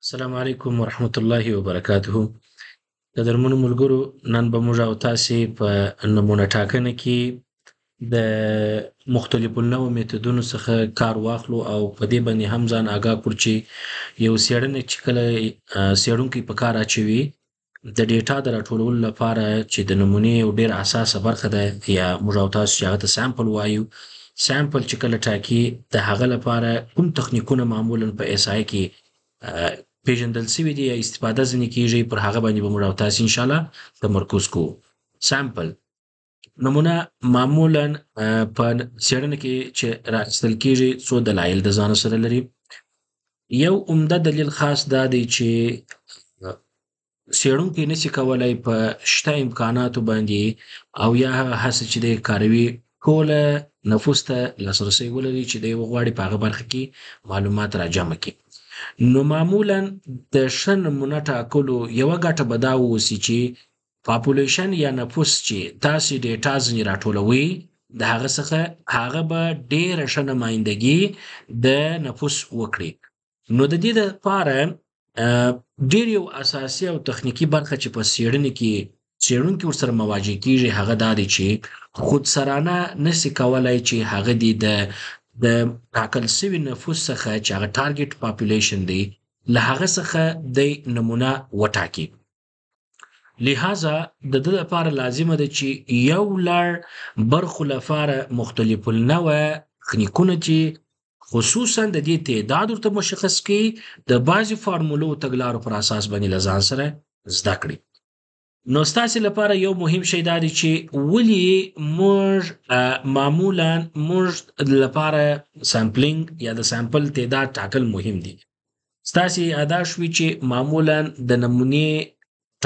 السلام علیکم ورحمت الله وبرکاته. د درمنو ملګرو، نن به موږ او تاسې په نمونه ټاکنه کې د مختلفو نوو میتودونو څخه کار واخلو او په دې باندې هم ځان آګاه کړو چې یو څېړنه چې کله څېړونکی په کار اچوي د ډیټا د راټولولو لپاره چې د نمونې یو ډېر اساسه برخه ده، یا موږ او تاسو چې هغه ته سامپل وایو. سامپل چې کله ټاکي د هغه لپاره کوم تخنیکونه معمولا په اس آی کې پیژندل سوي دي یا استفاده ځینې کیږي، پر هغه باندې به موږ او تاسې انشاءالله تمرکز کوو. سامپل نمونه معمولا په څېړنه کې چې رااخیستل کیږي څو دلایل د ځان سره لري. یو عمده دلیل خاص دا دی چې څېړونکی نشي کولی په شته امکاناتو باندې او یا هغه هڅه چې دی کاروي ټوله نفوس ته لاسرسی ولري چې دی وغواړي په هغه برخه کې معلومات راجمع کړي. نو معمولا د ښه نمونه ټاکلو یوه ګټه به دا واوسي چې پاپولیشن یا نفوس چې تاسې ډیټا ځینې راټولوئ د هغه څخه هغه به ډېره ښه نمایندګي د نفوس وکړي. نو د دې دپاره ډېر یو اساسي او تخنیکي برخه چې په څېړنې کې څېړونکي ورسره مواجه کیږي هغه دا دی چې خودسرانه نسي کولی چې هغه دې د ټاکل سوي نفوس څخه چې هغه ټارګټ پاپولیشن دی له هغه څخه د نمونه وټاکي. لہذا د ده لپاره لازمه ده چې یو لړ برخو لپاره مختلف النوع تخنیکونه چې خصوصا د دې تعداد ورته مشخص کړي د بعضې فارمولو تګلارو پر اساس باندې له ځان سره زده کړي. نو ستاسې لپاره یو مهم شی دا دی چې ولې موږ معمولا موږ لپاره سامپلینګ یا د سامپل تعداد ټاکل مهم دي. ستاسې ادا شوي چې معمولا د نمونې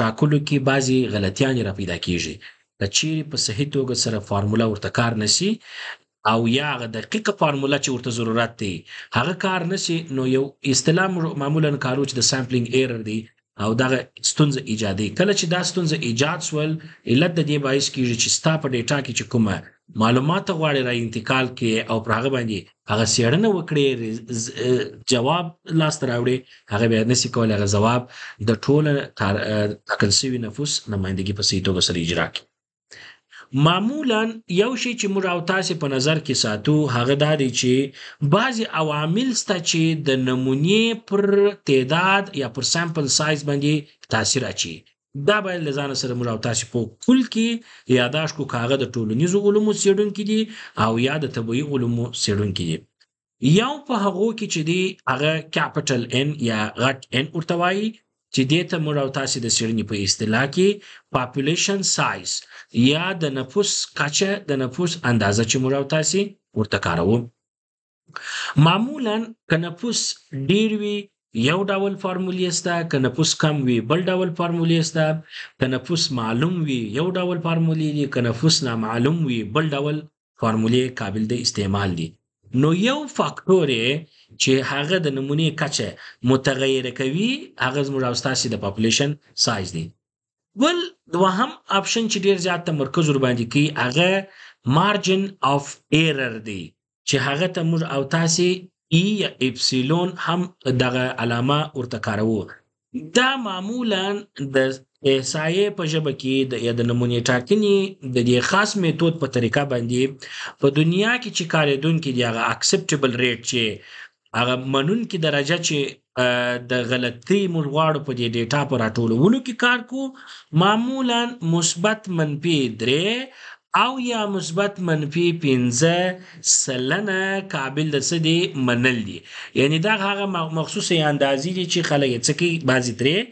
ټاکلو کې بعضې غلطیانې را پیدا کیږي که چیرې په صحیح توګه سره فارموله ورته کار نشي او یا هغه دقیقه فارموله چې ورته ضرورت دی هغه کار نشي، نو یو اصطلاح معمولا کارو چې د سامپلینګ ایرر دی او دغه ستونزه ایجادي. کله چې دا ستونزه ایجاد سول علت د دې باعث کیږي چې ستا په ډیټا کې چې کومه معلومات غواړي را انتقال کې او پر هغه باندې هغه څېړنه وکړي جواب لاسته راوړي، هغه بیا نسي کولی هغه ځواب د ټوله ټاکل سوي نفوس نمایندګي په صحیح توګه سره اجرا کړي. معمولا یو شی چې موږ او تاسې په نظر کې ساتو هغه دا دی چې بعضې عوامل سته چې د نمونې پر تعداد یا پر سامپل سایز باندې تاثیر اچوي. دا باید له ځانه سره موږ او تاسې په کل کې یاداشت کړو که هغه د ټولنیزو علومو څېړونکي دي او یا د طبیعي علومو څېړونکي دي. یو په هغو کې چې دی هغه کیپټل ان یا غټ ان ورته وایي چې دې ته موږ او تاسې د څېړنې په اصطلاح کې پاپولیشن سایز یا د نفوس کچه د نفوس اندازه چې موږ او تاسې ورته کاروو. معمولا که نفوس ډېر وي یو ډول فارمولې شته، که نفوس کم وي بل ډول فارمولې شته، که نفوس معلوم وي یو ډول فارمولې دي، که نفوس نامعلوم وي بل ډول فارمولې قابل د استعمال دي. نو یو فاکتور چې هغه د نمونې کچه متغیره کوي هغه زموږ او ستاسې د پاپولیشن سایز دی. بل دوهم آپشن چې ډېر زیات تمرکز ورباندې کوي هغه مارجن آف ایرر دی چې هغه ته موږ او تاسې ای یا اپسیلون هم دغه علامه ورته کاروو. دا معمولا د احصایې په ژبه کې د نمونې ټاکنې د دې خاص میتود په طریقه باندې په دنیا کې چې کارېدونکي دي هغه اکسپټیبل ریټ چې هغه منونکي درجه چې د غلطۍ موږ غواړو په دې ډیټا په راټولولو کې کار کوو معمولا مثبت منفي 3 او یا مثبت منفي 15% قابل د څه دی منل دي. یعنی دا هغه مخصوصې اندازې دي چې خلک یې څه کوي بعضې 3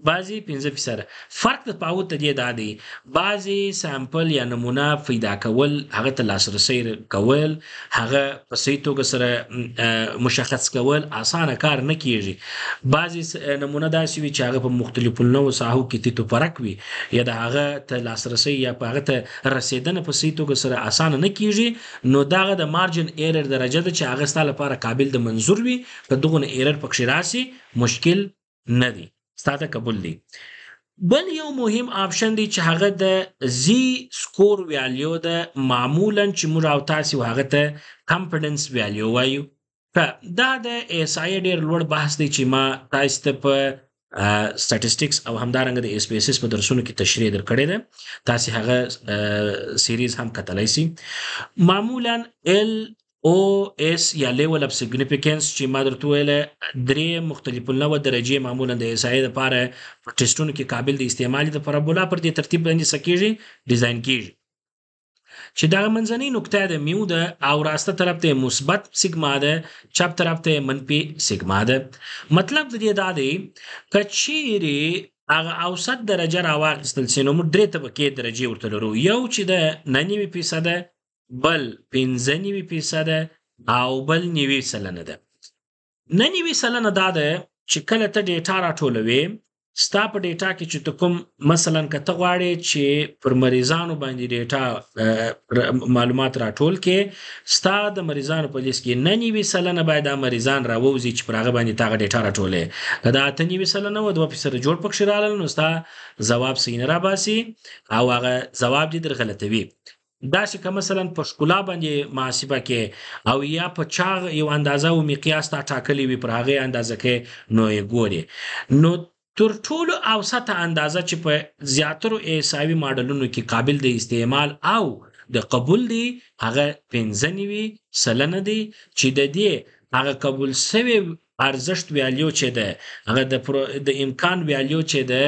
بعضې 15%. فرق تفاوت د دې دا دی بعضې سامپل یا نمونه پیدا کول هغه ته لاسرسی کول هغه په صحیح توګه سره مشخص کول اسانه کار نه کیږي. بعضې نمونه داسې وي چې هغه په مختلفو نوعو ساحو کې تیت و پرک وي یا د هغه ته لاسرسی یا په هغه ته رسیدنه په صحیح توګه سره اسانه نه کیږي. نو دغه د مارجن ایرر درجه ده چې هغه ستا لپاره قابل د منظور وي که دغونه ایرر پکښې راسي مشکل نه دی ستا ته قبول دی. بل یو مهم آپشن دی چې هغه د زی سکور ویلیو ده معمولا چې موږ او تاسې هغه ته کانفیډنس ویلیو وایو دا د ایسای ډیر لوړ بحث دی چې ما تاسو ته په سټاتستیکس او همدارنګه د اسپیسیس په درسونو کې تشریح درکړې ده تاسو هغه سیریز هم کتلای شئ معمولا ال او اس یا لیول اف سیګنیفیکنس چې ما درته ویل درې مختلف النوع درجه معمولا د ایسای لپاره په ټیسټونو کې قابل د استعمال د پارابولا پر دې ترتیب باندې سکیږي ډیزاین کیږي چې دا منځنۍ نقطه د میو ده او راسته طرف ته مثبت سیګما ده چپ طرف ته منفي سیګما ده مطلب د دې دا دی کچيري هغه اوسط درجه راواخستل سي نو موږ درې طبقې درجه ورته لرو یو چې د 99% بل 95% او بل 90% ده 99% دا ده چې کله ته ډیټا راټولوي ستا په ډیټا کې چې ته کوم مثلا که ته غواړې چې پر مریضانو باندې ډیټا معلومات راټول کې ستا د مریضانو په لیست کې 99% باید دا مریضان راووځي چې پر هغه باندې تا هغه ډیټا راټولې که دا 98% و 2% جوړ پکښې راغلل نو ستا ځواب صحیح نه راباسي او هغه ځواب دې در غلطوي داسې که مثلا په ښکلا باندې محاسبه کې او یا په چاغ یو اندازه او مقیاس تا ټاکلی وي پر هغې اندازه کې نو یې ګورې نو تر ټولو اوسطه اندازه چې په زیاترو احصایوي ماډلونو کې قابل د استعمال او د قبول دی هغه 95% دی چې د دې هغه قبول سوی ارزښت ویالیو چې ده هغه د امکان ویالیو چې ده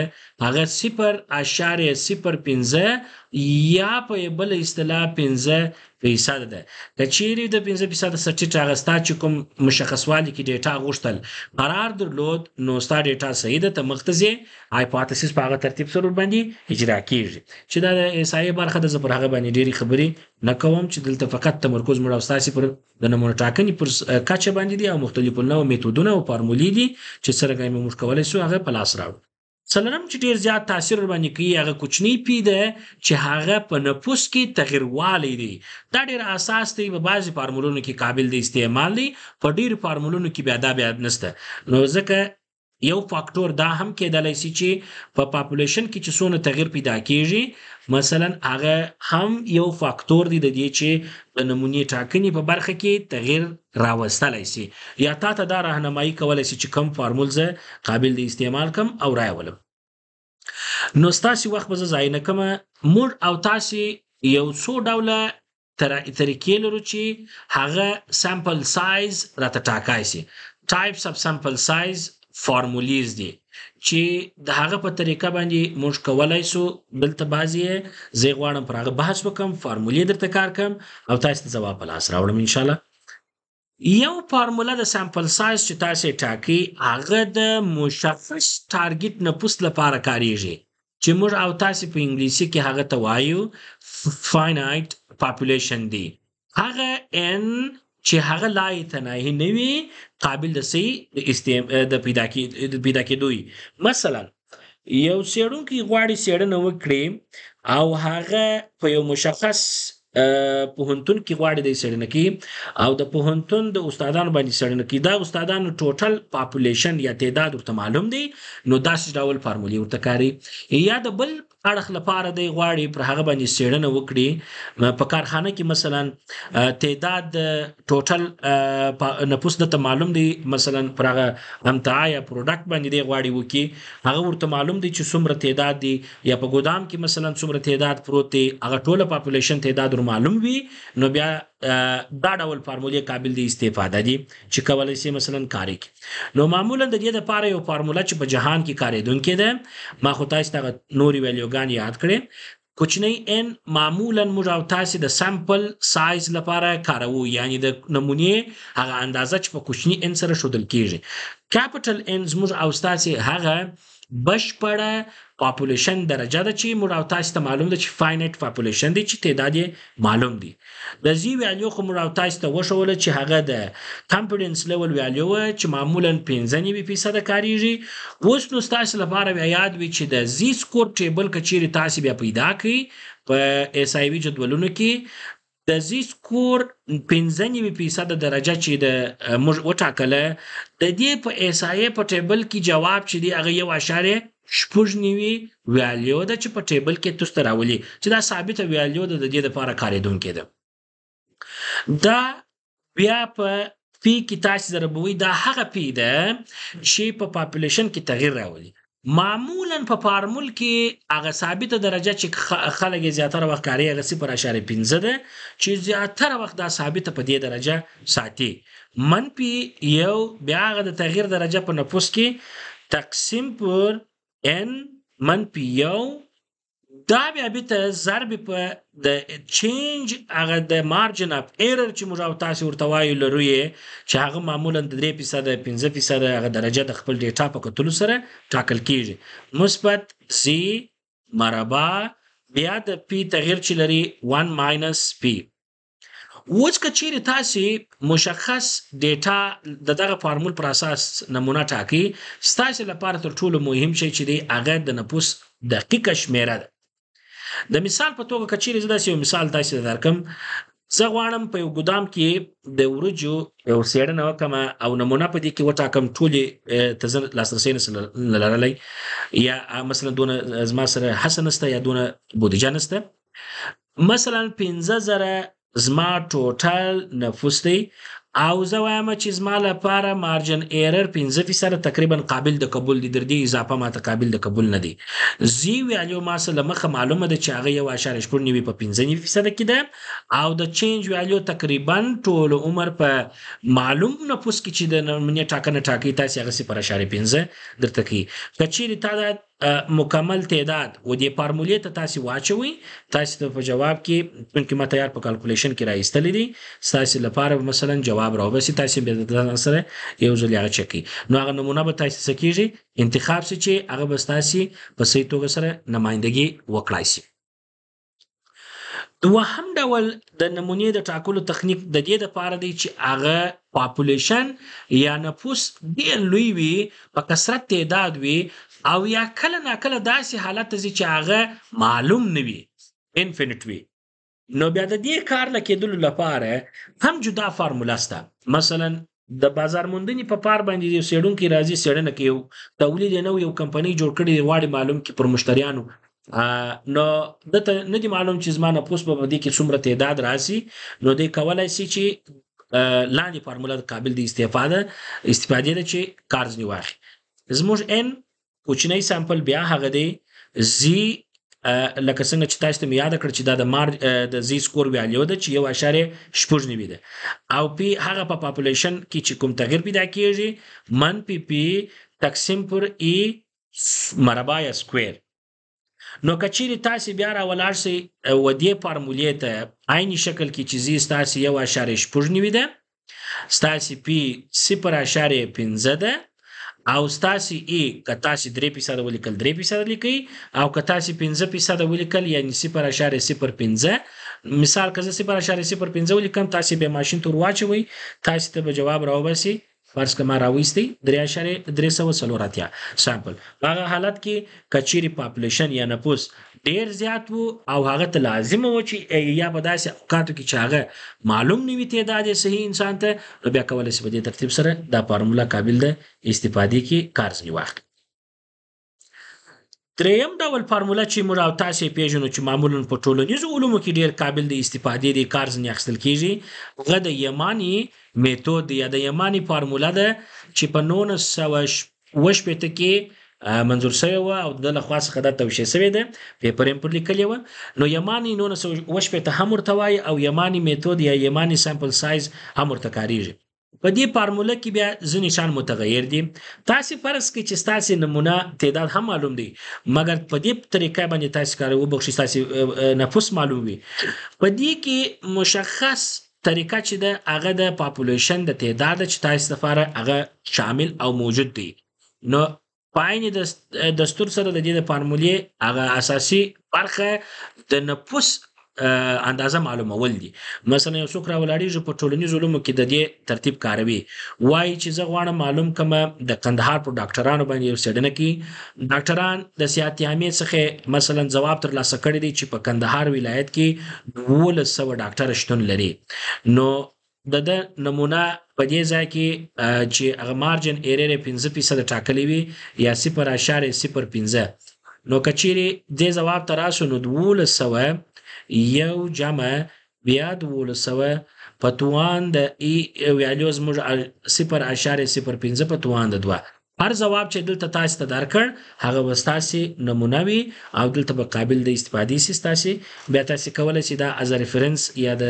هغه 0.05 یا په بل اصطلاح 5% ده که چیرې د 5% سرټیټ اغستا چې کوم مشخصوالي کې ډیټا غوښتل قرار درلود نو ستا ډیټا صحیح ده ته مختزي هایپوتیسس په هغه ترتیب سره باندې اجرا کیږي چې دا د ایسای برخه د زپر هغه باندې ډېری خبرې نه کوم چې دلته فقط تمرکز مړ او ستاسي پر د نمونه ټاکنې پر کچه باندې دي او مختلفو نوع میتودونه او فارمولې دي چې څرنګه موږ کولای شو هغه په لاس راوړو څلورم چې ډیر زیات تاثیر باندې کوي هغه کوچنی پی ده چې هغه په نفوس کې تغیروالی دی دا ډیر اساس دی په بعضی فارمولونو کې قابل دی استعمال دی په ډیر فارمولونو کې بیا نشته نو ځکه یو فاکټور دا هم کېدلی شي چې په پاپولیشن کې چې څونه تغییر پیدا کیږي مثلا هغه هم یو فاکټور دی د دې چې د نمونې ټاکنې په برخه کې تغییر راوستلی شي یا تا ته دا راهنمایي کولی شي چې کوم فارمول زه قابل د استعمال کم او رایولم نو ستاسې وخت به زه ضایع نه کومه موږ او تاسې یو څو ډوله طریقې لرو چې هغه سامپل سایز راته ټاکای شي ټایپس اف سامپل سایز فارمولیز دي چې د هغه په طریقه باندې موږ کولای شو دلته بعضې زه غواړم پر هغه بحث وکړم فارمولې درته کار کړم او تاسو ته ځواب په لاس راوړم انشاءالله یو فارموله د سامپل سایز چې تاسو ټاکي هغه د مشخص ټارګټ نفوس لپاره کاریږي چې موږ او تاسو په انګلیسي کې هغه ته وایو فاینایټ پاپولیشن دی هغه ان چې هغه لای تناهي نه وي قابل د سي د پیدا کېدوی مثلا یو څېړونکی غواړي څېړنه وکړي او هغه په یو مشخص پوهنتون کې غواړي د څېړنه کې او د پوهنتون د استادانو باندې څېړنه کې دا استادانو ټوټل پاپولیشن یا تعداد ورته معلوم دی نو داسې ډول فارمولې ورته کاري یا د بل اړخ لپاره دی غواړي پر هغه باندې څېړنه وکړي په کارخانه کې مثلا تعداد ټوټل نفوس دته معلوم دی مثلا پر هغه امتعا یا پروډکټ باندې دی غواړي وکړي هغه ورته معلوم دی چې څومره تعداد دی یا په ګودام کې مثلا څومره تعداد پروت دی هغه ټوله پاپولیشن تعداد معلوم وي نو بیا دا ډول فارمولې قابل دی استفاده دي چې کولای شي مثلا کاری کی نو معمولا د دې لپاره یو فارموله چې په جهان کې کارېدونکې ده ما خو تاسو ته نوري ویلیوګان یاد کړې کوچنی ان معمولا موږ او تاسو د سامپل سایز لپاره کارو یعنی د نمونې هغه اندازه چې په کوچنی ان سره شودل کیږي کیپټل ان موږ او تاسو هغه بشپړه پاپولیشن درجه ده چې موږ او تاسو ته معلوم ده چې فاینایټ پاپولیشن دی چې تعداد معلوم دی د زی ویلیو خو موږ او تاسو ته وښوله چې هغه د کانفیډنس لیول ویلیو چې معمولا 95% کاریږي اوس نو تاسو لپاره یاد وي چې د زی سکور ټیبل کچېرې تاسو بیا پیدا کړئ په اس ای وی جدولونو کې د زی سکور 95% درجه چې د موږ وټاکله د دې په اس ای په ټیبل کې جواب چې دی هغه 1.9 ویلیو ده چې په ټیبل کې تاسو راولي چې دا ثابته ویلیو ده د دې لپاره کارېدونکې ده دا بیا په پی کې تاسو ضربوي دا هغه پی ده چې په پاپولیشن کې تغییر راولي معمولا په فارمول کې هغه ثابته درجه چې خلک زیاتره وخت کاری هغه 0.15 ده چې زیاتره وخت دا ثابته په دې درجه ساتي منفي یو بیا هغه د تغییر درجه په نفوس کې تقسیم پر n منفي یو دا بیا بیت ضرب په د چینج هغه د مارجن اف ایرر چې موږ او تاسو ورته وایو لرو چې هغه معمولا د 3% 15% هغه درجه د خپل ډیټا په کتلو سره ټاکل کیږي مثبت زی مربع بیا د پی تغییر چې لري 1 ماینس پی اوس که چیرې تاسو مشخص ډیټا دغه فارمول پر اساس نمونه ټاکي ستاسو لپاره تر ټولو مهم شی چې دی هغه د نفوس دقیقه شمیره ده د مثال په توګه کچېرې زه داسې یو مثال تاسو ته درکم زه غواړم په یو ګودام کې د وریجو یو څېړنه وکړم او نمونه په دې کې وټاکم ټولې ته زه لاسرسی نشم لرلی یا مثلا دونه زما سره هڅه نشته یا دونه بودیجه نشته مثلا 15,000 زما ټوټل نفوس دی او زه وایم چې زما لپاره مارجن ایرر 15% تقریبا قابل د قبول دي در دې اضافه ماته قابل د قبول نه دي زی ویلیو ما سره مخه معلومه ده چې هغه 1.9 په 15% کې ده او د چینج ویلیو تقریبا ټول عمر په معلوم نفوس کې چې د نمونې ټاکنه ټاکي تاسو هغه 0.15 درته کوي کچېرې تا دا مکمل تعداد و دې فارمولې ته تاسو واچوي تاسو ته په جواب کې چې ما تیار په کیلکولیشن کې راایستلې دي تاسو لپاره مثلا جواب راوبسي تاسو به د سره یو ځل هغه چکی نو هغه نمونه به تاسو سکیږي انتخاب سي چې هغه به تاسو په صحیح توګه سره نمائندګي وکړای شي دوهم ډول د نمونې د ټاکلو تخنیک د دې لپاره دی چې هغه پاپولیشن یا نفوس ډېر لوی وي په کثرت تعداد وي او یا کله ناکله داسې حالت چې هغه معلوم نه وي انفینټ وي نو بیا د دې کار لکېدلو لپاره هم جدا فارموله شته مثلا د بازار موندنې په پار باندې یو څېړونکی راځي څېړنه کوي یو تولید نو یو کمپنۍ جوړ کړي غواړي معلوم کړي پر مشتریانو نو دته نه دي معلوم چې زما نفوس په دې کې څومره تعداد راسي نو دې کولای شي چې لاندې فارموله قابل د استفاده ده چې کارځنی واخلي زموږ ان کوچنی سامپل بیا هغه دی زی لکه څنګه چې تاسو ته یاد کړ چې دا د زی سکور ویلیو ده چې 1.9 ده او پی هغه په پاپولیشن کې چې کوم تغییر پیدا کیږي منفي پی تقسیم پر ای مربع یا سکوير نو کچېرې تاسو بیا راولاړ شئ و دې فارمولې ته عیني شکل کې چې زی ستاسو 1.9 ده ستاسو پی 0.15 ده او ستاسو ای که تاسو 3% ولیکل 3% لیکي او که تاسو 15% ولیکل یعنی 0.05 مثال که 0.05 ولیکم تاسو به ماشین تور واچوي تاسو ته به جواب راوبسي فرض کما راويستي 3.340 سامپل هغه حالت کې کچيري پاپولیشن یا نفوس ډیر زیات وو او هغه ته لازم و چې یا په داسې اوقاتو کې چې هغه معلوم نیوي تعداد صحیح انسان ته نو بیا کولای شي په دې ترتیب سره دا فارموله قابل ده استفادې کې کارځنی واخلي دریم ډول فارموله چې موږ او تاسو پیژنو چې معمولا په ټولنیزو علومو کې ډیر قابل دی استفادې دی کارځنی اخیستل کیږي هغه د یمانی میتود یا د یمانی فارموله ده چې په 1980 کې منظور شوی و او د لخوا څخه د توشیح شوی ده پیپر پر لیکلی و نو یمانی 1980 هم ورته وایي او یمانی میتود یا یمانی سامپل سایز هم ورته کاریږي په دې فارموله کې بیا ځینې شان متغیر دي تاسو فرض کړئ چې تاسو نمونه تعداد هم معلوم دي مګر په دې طریقه باندې تاسو کار وبخښئ تاسو نفوس معلوم وي په دې کې مشخص طریقه چې د هغه د پاپولیشن د تعداد چې تاسو لپاره هغه شامل او موجود دي نو پاین د دستور سره د دې فارمولې هغه اساسي برخه د نفوس اندازه معلومول دي مثلا یو څوک راولاړیږي په ټولنیزو علومو کې د دې ترتیب کاروي وایي چې زه غواړم معلوم کمه د کندهار په ډاکټرانو باندې یو څېړنه کې ډاکټران د صحت عامه څخه مثلا ځواب ترلاسه کړی دی چې په کندهار ولایت کې 1200 ډاکټر شتون لري نو د نمونه په دې ځای کې چې هغه مارجن ایرر 15% ټاکلی وي یا 0.05 نو کچېرې دې ځواب تراسو نو 1200 یو جمع بیا 1200 په توان د ای ویلیو زموږ 0.05 په توان د 2 هر جواب چې دلته تاسو ته درکړ هغه وستاسي نمونه وي او دلته به قابل د استفادې سي تاسو بیا تاسو کولای شئ دا از ریفرنس یا د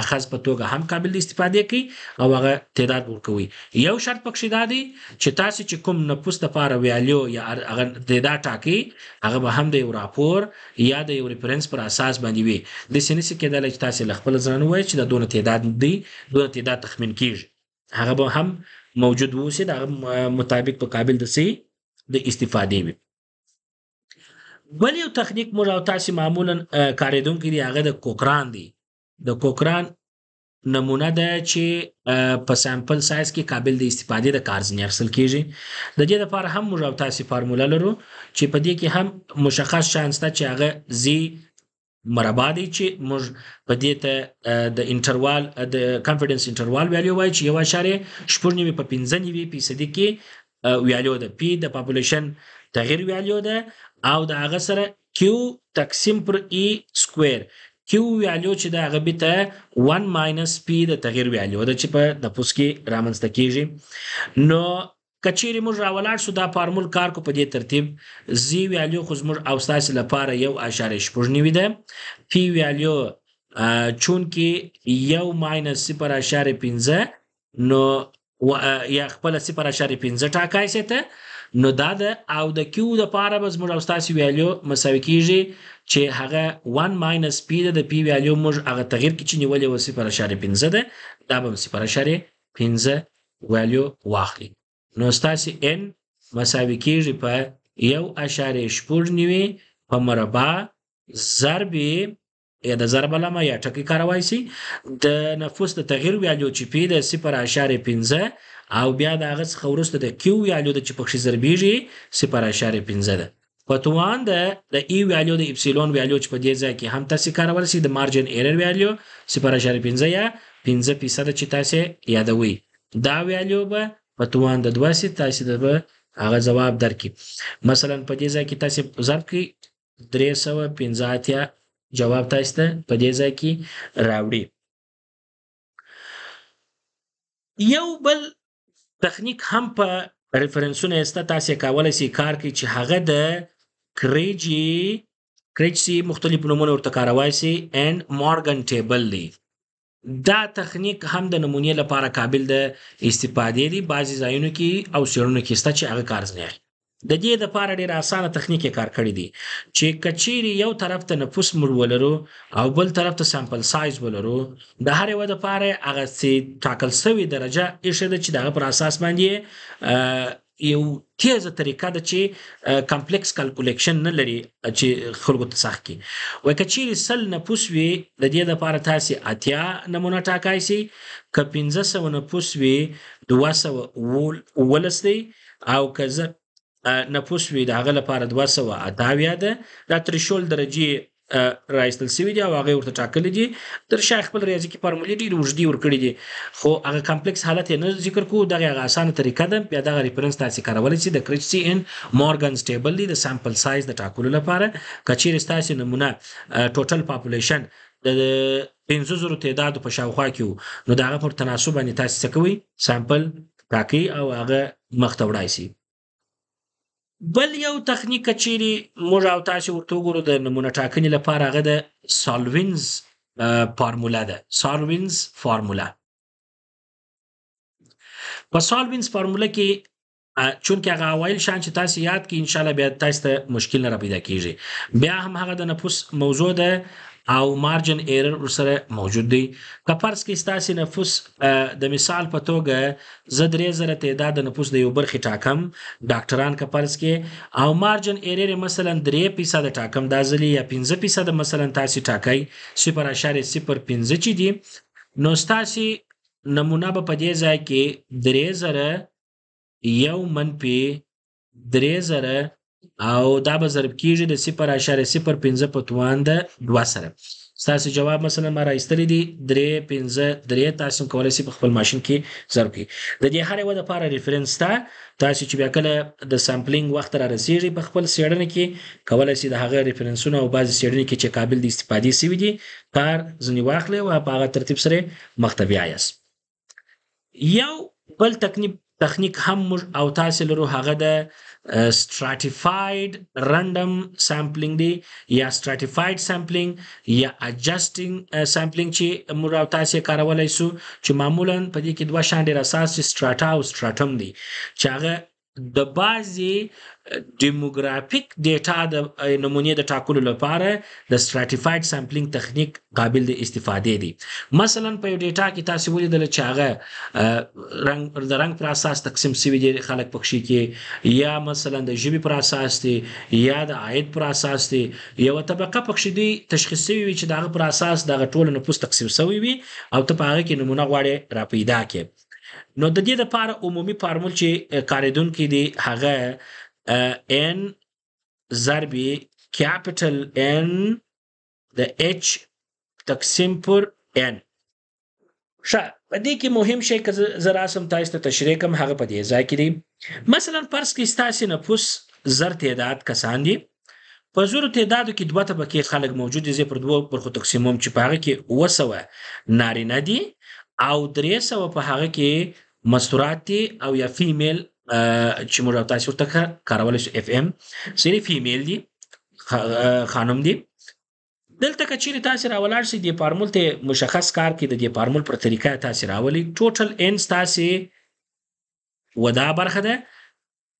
اخذ په توګه هم قابل د استفادې کی او هغه تعداد ورکوي یو شرط پکې دا دی چې تاسو چې کوم نفوس لپاره ویلیو یا هغه تعداد ټاکي هغه به هم د یو راپور یا د یو ریفرنس پر اساس باندې وي د سینې کې د تاسو خپل ځان وای چې د دونه تعداد دی دونه تعداد تخمین کیږي هغه به هم موجود ووسی دا مطابق په قابل د سي د استفادې وي بل یو تخنیک موږ او تاسو معمولا کاریدونکو دی هغه د کوکران دی د کوکران نمونه ده چې په سامپل سایز کې قابل د استفادې د کارځنی اخیستل کیږي د دې لپاره هم موږ او تاسو فارموله لرو چې په دې کې هم مشخص شان شته چې هغه زی مربع دی چې موږ په دې ته د انټروال د کانفیډنس انټروال ویلیو وای چې 1.9 په 15% کې ویلیو ده پی د پاپولیشن تغیر ویلیو ده او د هغه سره کیو تقسیم پر ای سکوير کیو ویلیو چې د هغه به 1 ماینس پی د تغیر ویلیو ده چې په نفوس کې رامنځته کیږي نو کچېری موږ راولاړ شو دا فارمول کار کو په دې ترتیب زی ویلیو خو موږ او تاسو لپاره 1.9 ده پی ویلیو چون کې 1 ماینس 0.5 نو یا خپل 0.5 ټاکای سته نو دا د او د کیو د پاره بس موږ او تاسو ویلیو مساوي کیږي چې هغه 1 ماینس پی د پی ویلیو موږ هغه تغیر کې چې نیولې 0.5 ده دا به 0.5 ویلیو واخلي نو ستاسو n مساوي کیږي په 1.9 په مربع ضرب یا د ضرب لامه یا ټکی کاروای شي د نفوس د تغیر ویلیو چې پی د 0.5 او بیا د هغه څخه وروسته د کیو ویلیو د چې پکې ضربېږي 0.5 ده په توان د ای ویلیو د اپسیلون ویلیو چې په دې ځای کې هم تاسو کارول شي د مارجن ایرر ویلیو 0.5 یا 5% چې تاسو یادوي دا ویلیو به په توان د 2 سي تاسو د هغه جواب درکې مثلا په دې ځای کې تاسو ضرب کې 350 جواب تاسو ته په دې ځای کې راوړي یو بل تخنیک هم په ریفرنسونه است تاسو کولای شئ کار کوي چې هغه د کریجی مختلف نمونه ورته کاروای شي and مورګن ټیبل دی دا تخنیک هم د نمونې لپاره قابل د استفادې دی بعضی ځایونو کې او سیرونو کې ست چې هغه کارځنی د دې د لپاره ډیر اسانه تخنیک کار کړی دی چې کچيري یو طرف ته نفوس مر ولرو او بل طرف ته سامپل سایز ولرو د هر یو د لپاره هغه سي ټاکل سوی درجه ایشه د چې دغه پر اساس باندې یو تیزه طریقه ده چې کمپلیکس کلکولیشن نه لري چې خلکو ته سخت کی وای کچيري سل نفوس وي د دې لپاره تاسو اتیا نمونه ټاکای شي ک 1500 نفوس وي 200 ولسي او کزه نفوس وي د هغه لپاره 200 ده دا تریشول درجه رایستل سوي دی او هغه ورته ټاکل دي تر شیخ خپل ریاضي کې فارمولې ډیر وجدي ور کړی دي خو هغه کمپلیکس حالت نه ذکر کو دغه اسانه طریقه ده بیا دغه ریفرنس تاسو کارول شي د کریچ سی ان مورګنز ټیبل دی د سامپل سایز د ټاکلو لپاره کچیر تاسو نمونه ټوټل پاپولیشن د 500 تعداد په شاوخوا کې نو دغه پر تناسب باندې تاسو کوي سامپل ټاکی او هغه مختوړای شي بل یو تخنیک چيري موږ او تاسو ورته وګورو د نمونه ټاکنې لپاره هغه د سالوینز فارمولا ده سالوینز فارمولا په سالوینز فارمولا کې چونکه هغه اوایل شان چې تاسو یاد کې ان شاء الله بیا تاسو ته مشکل نه را پیدا کیږي بیا هم هغه د نفوس موضوع ده او مارجن ایرر ورسره موجود دی کپرس کې ستاسو نفوس د مثال په توګه ز 3000 تعداد د نفوس د یو برخه ټاکم ډاکټران کپرس کې او مارجن ایرر مثلا 3% ټاکم د ځلی یا 15% مثلا تاسو ټاکای 0.05 چې دی نو تاسو نمونه په دې ځای کې 3000 یو منفي 3000 او دا به ضرب کیږي د 0.05 په توان د 2 سره ستاسو جواب مثلا ما راایستلی دي 3 تاسو کولای شئ په خپل ماشين کې ضرب کړئ. د دې هر یو د لپاره ریفرنس ته تاسو چې بیا کله د سامپلینګ وخت را رسیږي په خپل څېړنه کې کولای شئ د هغه ریفرنسونه او بعضې څېړنې کې چې قابل د استفادې سوي دي کار ځینې واخلئ او په هغه ترتیب سره مخ ته بیایاست. یو بل تخنیک هم موږ او تاسو لرو هغه د stratified random sampling دی یا stratified sampling یا adjusting sampling چې موږ او تاسو کارولای شو چې معمولا په دې کې دوه شان ډېر اساس strata او stratum دی چې هغه د بعضې ډیموګرافیک ډیټا د نمونې د ټاکلو لپاره د stratified sampling تخنیک قابل د استفادې دی. مثلا په یو ډیټا کې تاسو ولیدل چې هغه د رنګ پر اساس تقسیم شوي دي خلک پکښې کې یا مثلا د ژبې پر اساس دی یا د عاید پر اساس دی یوه طبقه پکښې دوی تشخیص شوي وي چې د هغه پر اساس دغه ټول نفوس تقسیم شوی وي او ته په هغه کې نمونه غواړې را پیدا کړې. نو د دې دپاره عمومي فارمول چې کارېدونکی دی هغه n ضربې کیپټل N د H تقسیم پر n. ښه په دې کې مهم شی که زه راسم تاسو ته تشریح کوم هغه په دې ځای کې دی. مثلا فرض کړئ ستاسې نفوس زر تعداد کسان دي په زرو تعدادو کې دوه طبقې خلک موجود دي. زه پر دوو برخو تقسیموم چې په هغه کې 700 نارینه دي او 300 په هغه کې مستورات دي او یا فیمیل چې موږ او تاسو ورته کارولای شو FM سری فیمیل دي خانم دي. دلته که چیرې تاسو راولاړ شئ دې فارمول ته مشخص کار کې د دې فارمول پر طریقه تاسو راولي. ټوټل n ستاسې ودا برخه ده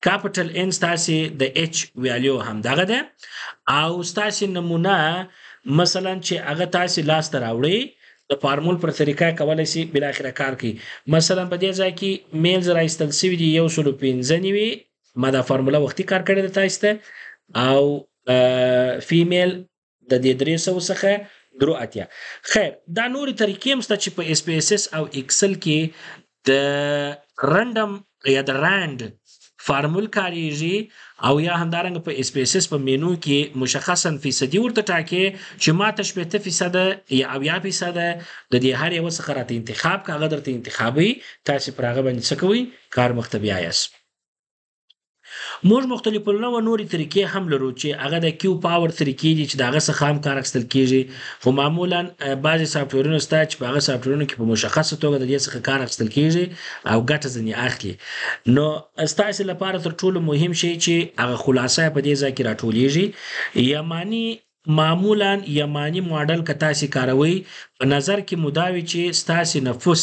کاپټل N ستاسې د H ویلیو هم دغه ده او ستاسې نمونه مثلا چې هغه تاسې لاسته راوړئ د فارمول پر طریقه کولای شي بالاخره کار کوي. مثلا په دې ځای کې میلز راایستل شوي دي 195 ما دا فارموله وختي کار کړی ده تاسو ته او فیمیل د دې 300 څخه 83. خیر دا نورې طریقې هم شته چې په SPSS او اکسل کې د رنډم یا د راند فارمول کاریږي او یا همدارنګه په SPSS په مینو کې مشخصا فیصدي ورته ټاکې چې ما ته 80% یا 80% د دې هر یو څخه راته انتخاب کاغه درته انتخابي تاسو پر هغه باندې څه کوئ کار مخ ته بیایاست. موږ مختلف نوع نورې طریقې هم لرو چې هغه د کیو پاور طریقې دي چې د هغه څخه هم کار اخیستل کېږي خو معمولا بعضې سافټویرونه شته چې په هغه سافټویرونه کې په مشخصه توګه د دې څخه کار اخیستل کېږي او ګټه ځینې اخلي. نو ستاسې لپاره تر ټولو مهم شی چې هغه خلاصه په دې ځای کې راټولیږي. معمولا یماني ماډل که تاسې کاروئ په نظر کې مو دا وي چې ستاسې نفوس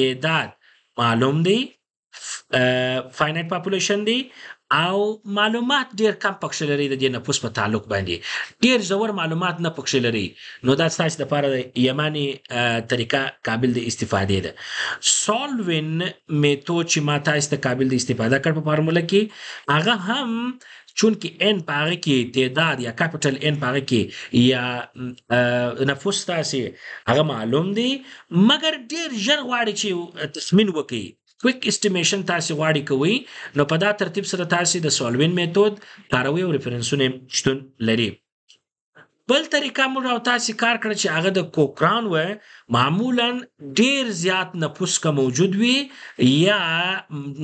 تعداد معلوم دی فاینایټ پاپولیشن دی او معلومات ډیر کم پکښې لري د دې نفوس په تعلق باندې ډیر ژور معلومات نه پکښې لري نو دا ستاسې دپاره د یماني طریقه قابل د استفادې ده. سولوین میتود چې ما تاسو ته قابل د استفاده کړ په فارموله کې هغه هم چونکې n په هغه کې تعداد یا کاپیټل n په هغه کې یا نفوس تاسې هغه معلوم دی مګر ډیر ژر غواړي چې تخمین وکړي کویک اسټیمیشن تاسو غواړئ کوئ نو په دا ترتیب سره تاسو د سولوین میتود کاروئ او ریفرنسونه شتون لري. بل طریقه موږ او تاسو کار کړی چې هغه د کوکران و معمولا ډیر زیات نفوس که موجود وي یا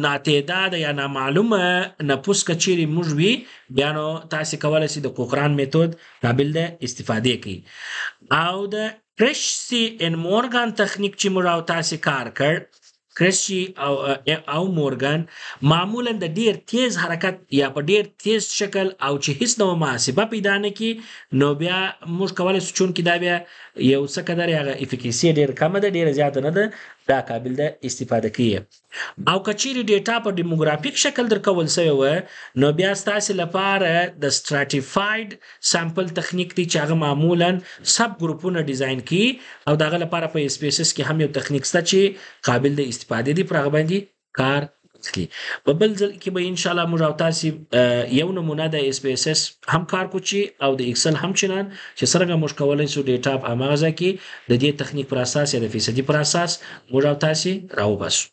ناتعداد یا نامعلومه نفوس که چیرې موږ وي بیا نو تاسو کولی شئ د کوکران میتود قابل د استفادې کوي. او د کرشسي ان مورګان تخنیک چې موږ او تاسو کار کړ کرشي او مورګان معمولا د ډیر تیز حرکت یا په ډیر تیز شکل او چې هیڅ ډول محاسبه پیدا نه کړي نو بیا موږ کولی شو چونکې دا بیا یو څه قدر هغه افیکیسي ډیر کمه ده ډیره زیاته نه ده دا قابل د استفاده کوي. او که چیرې ډیټا په ډیموګرافیک شکل درکول شوی و نو بیا ستاسې لپاره د سټراټیفاید سامپل تخنیک دی چې هغه معمولا سب ګروپونه ډیزاین کړي او د هغه لپاره په SPSS کې هم یو تخنیک شته چې قابل د استفادې دی پر هغه باندې کار کوي. په بل ځل کې به انشاءالله موږ او تاسې یو نمونه د SPSS هم کار کوو او د اکسل هم چنان چې څرنګه موږ کولی شو ډیټا په هماغه ځای کې د دې تخنیک پر اساس یا د فیصدي پر اساس موږ او تاسې راوباسو.